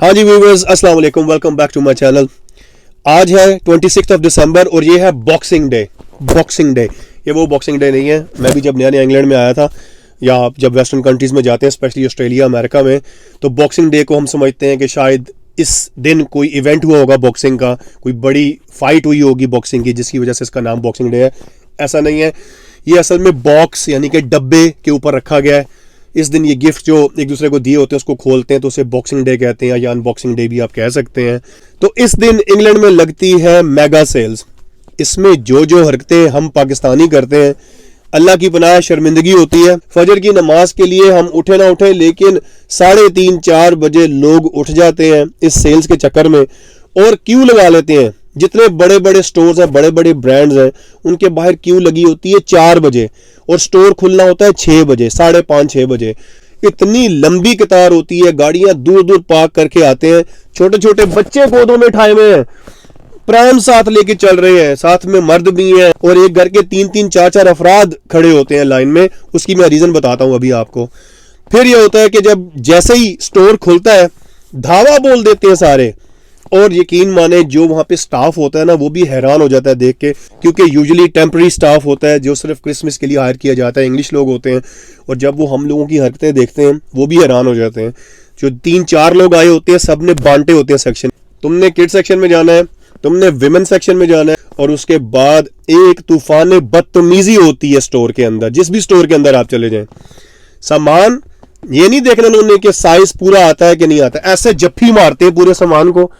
हाँ जी व्यूवर्स, अस्सलाम वालेकुम, welcome back to my channel. आज है 26 ऑफ दिसंबर और ये है बॉक्सिंग डे। बॉक्सिंग डे, ये वो बॉक्सिंग डे नहीं है। मैं भी जब नया इंग्लैंड में आया था या आप जब वेस्टर्न कंट्रीज़ में जाते हैं, स्पेशली ऑस्ट्रेलिया अमेरिका में, तो बॉक्सिंग डे को हम समझते हैं कि शायद इस दिन कोई इवेंट हुआ होगा बॉक्सिंग का, कोई बड़ी फाइट हुई होगी बॉक्सिंग की, जिसकी वजह से इसका नाम बॉक्सिंग डे है। ऐसा नहीं है, ये असल में बॉक्स यानी कि डब्बे के ऊपर रखा गया है। इस दिन ये गिफ्ट जो एक दूसरे को दिए होते हैं उसको खोलते हैं, तो उसे बॉक्सिंग डे कहते हैं या अनबॉक्सिंग डे भी आप कह सकते हैं। तो इस दिन इंग्लैंड में लगती है मेगा सेल्स। इसमें जो जो हरकतें हम पाकिस्तानी करते हैं, अल्लाह की पनाह शर्मिंदगी होती है। फजर की नमाज के लिए हम उठे ना उठे, लेकिन 3:30-4 बजे लोग उठ जाते हैं इस सेल्स के चक्कर में और क्यू लगा लेते हैं। जितने बड़े बड़े स्टोर्स हैं, बड़े बड़े ब्रांड्स हैं, उनके बाहर क्यू लगी होती है 4 बजे और स्टोर खुलना होता है 6 बजे, 5:30-6 बजे। इतनी लंबी कतार होती है, गाड़ियां दूर दूर पार्क करके आते हैं, छोटे छोटे बच्चे गोदों में उठाए हुए हैं, प्राइम साथ लेके चल रहे हैं, साथ में मर्द भी हैं और एक घर के 3-3, 4-4 अफराद खड़े होते हैं लाइन में। उसकी मैं रीजन बताता हूं अभी आपको। फिर यह होता है कि जब जैसे ही स्टोर खुलता है, धावा बोल देते हैं सारे, और यकीन माने जो वहाँ पे स्टाफ होता है ना, वो भी हैरान हो जाता है देख के, क्योंकि यूजुअली टेम्पररी स्टाफ होता है जो सिर्फ क्रिसमस के लिए हायर किया जाता है, इंग्लिश लोग होते हैं, और जब वो हम लोगों की हरकतें देखते हैं वो भी हैरान हो जाते हैं। जो 3-4 लोग आए होते हैं, सब ने बांटे होते हैं सेक्शन। तुमने किड सेक्शन में जाना है, तुमने विमेन सेक्शन में जाना है, और उसके बाद एक तूफान बदतमीजी होती है स्टोर के अंदर। जिस भी स्टोर के अंदर आप चले जाएं, सामान ये नहीं देखना उन्होंने कि साइज पूरा आता है कि नहीं आता, ऐसे जफ्फी मारते हैं पूरे सामान को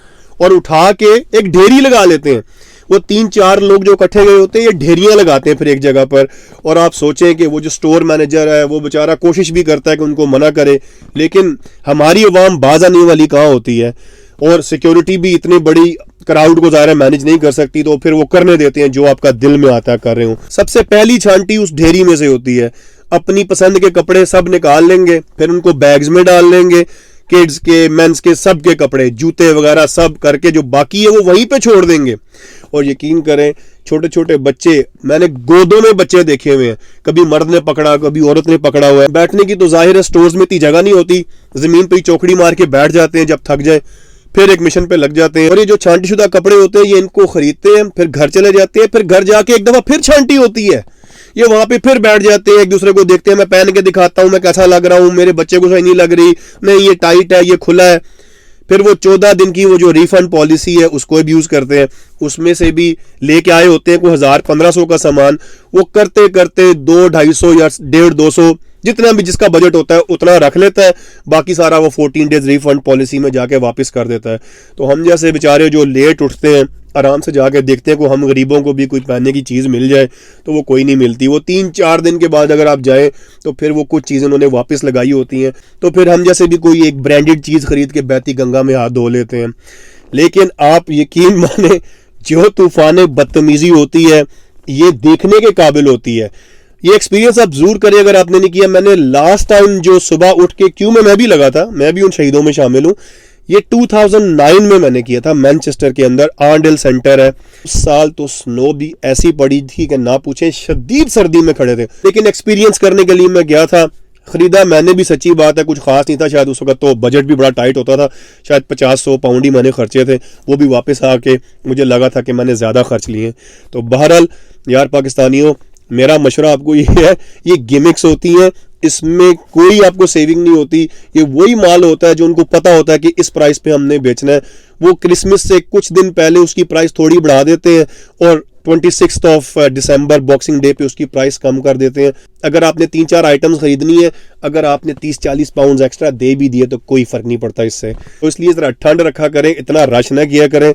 और उठा के एक ढेरी लगा लेते हैं। वो 3-4 लोग जो इकट्ठे गए होते हैं, ये ढेरियां लगाते हैं फिर एक जगह पर। और आप सोचें कि वो जो स्टोर मैनेजर है वो बेचारा कोशिश भी करता है कि उनको मना करे, लेकिन हमारी अवाम बाज आने वाली कहाँ होती है, और सिक्योरिटी भी इतनी बड़ी क्राउड को ज़ाहिर मैनेज नहीं कर सकती, तो फिर वो करने देते हैं जो आपका दिल में आता है कर रहे हो। सबसे पहली छांटी उस ढेरी में से होती है। अपनी पसंद के कपड़े सब निकाल लेंगे, फिर उनको बैग्स में डाल लेंगे, किड्स के, मेंस के, सब के कपड़े, जूते वगैरह सब करके जो बाकी है वो वहीं पे छोड़ देंगे। और यकीन करें, छोटे छोटे बच्चे, मैंने गोदों में बच्चे देखे हुए हैं, कभी मर्द ने पकड़ा, कभी औरत ने पकड़ा हुआ है। बैठने की तो जाहिर है स्टोर्स में इतनी जगह नहीं होती, जमीन पे ही चौकड़ी मार के बैठ जाते हैं, जब थक जाए फिर एक मिशन पे लग जाते हैं। और ये जो छांटी शुदा कपड़े होते हैं, ये इनको खरीदते हैं, फिर घर चले जाते हैं, फिर घर जाके एक दफा फिर छांटी होती है, ये वहां पे फिर बैठ जाते हैं, एक दूसरे को देखते हैं, मैं पहन के दिखाता हूं मैं कैसा लग रहा हूं, मेरे बच्चे को सही नहीं लग रही, नहीं ये टाइट है, ये खुला है। फिर वो 14 दिन की वो जो रिफंड पॉलिसी है उसको भी यूज करते हैं। उसमें से भी लेके आए होते हैं कोई 1000-1500 का सामान, वो करते करते 200-250 या 150-200 जितना भी जिसका बजट होता है उतना रख लेता है, बाकी सारा वो 14 डेज रिफंड पॉलिसी में जाके वापस कर देता है। तो हम जैसे बेचारे जो लेट उठते हैं, आराम से जाके देखते हैं को हम गरीबों को भी कोई पहनने की चीज़ मिल जाए, तो वो कोई नहीं मिलती। वो 3-4 दिन के बाद अगर आप जाएं तो फिर वो कुछ चीज़ें उन्होंने वापस लगाई होती हैं, तो फिर हम जैसे भी कोई एक ब्रांडेड चीज़ खरीद के बहती गंगा में हाथ धो लेते हैं। लेकिन आप यकीन माने, जो तूफान बदतमीजी होती है ये देखने के काबिल होती है। ये एक्सपीरियंस आप जरूर करें अगर आपने नहीं किया। मैंने लास्ट टाइम जो सुबह उठ के क्यों में मैं भी लगा था, मैं भी उन शहीदों में शामिल हूँ। ये 2009 में मैंने किया था, मैनचेस्टर के अंदर आर्नडेल सेंटर है। उस साल तो स्नो भी ऐसी पड़ी थी कि ना पूछें, शदीद सर्दी में खड़े थे, लेकिन एक्सपीरियंस करने के लिए मैं गया था। खरीदा मैंने भी, सच्ची बात है कुछ खास नहीं था, शायद उस वक्त तो बजट भी बड़ा टाइट होता था, शायद 50-100 पाउंड ही मैंने खर्चे थे, वो भी वापस आके मुझे लगा था कि मैंने ज़्यादा खर्च लिए। तो बहरहाल यार पाकिस्तानियों, मेरा मशवरा आपको ये है, ये गिमिक्स होती हैं, इसमें कोई आपको सेविंग नहीं होती। ये वही माल होता है जो उनको पता होता है कि इस प्राइस पे हमने बेचना है। वो क्रिसमस से कुछ दिन पहले उसकी प्राइस थोड़ी बढ़ा देते हैं और 26 ऑफ दिसंबर बॉक्सिंग डे पे उसकी प्राइस कम कर देते हैं। अगर आपने 3-4 आइटम्स खरीदनी है, अगर आपने 30-40 पाउंड एक्स्ट्रा दे भी दिए तो कोई फर्क नहीं पड़ता इससे। तो इसलिए जरा ठंड रखा करें, इतना रश ना किया करें,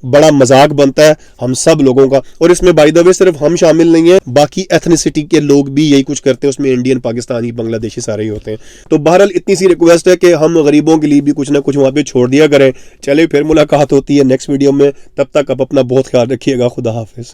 बड़ा मजाक बनता है हम सब लोगों का। और इसमें बाय द वे सिर्फ हम शामिल नहीं है, बाकी एथनिसिटी के लोग भी यही कुछ करते हैं, उसमें इंडियन, पाकिस्तानी, बांग्लादेशी सारे ही होते हैं। तो बहरहाल इतनी सी रिक्वेस्ट है कि हम गरीबों के लिए भी कुछ ना कुछ वहाँ पे छोड़ दिया करें। चले फिर मुलाकात होती है नेक्स्ट वीडियो में, तब तक आप अपना बहुत ख्याल रखिएगा। खुदा हाफिज।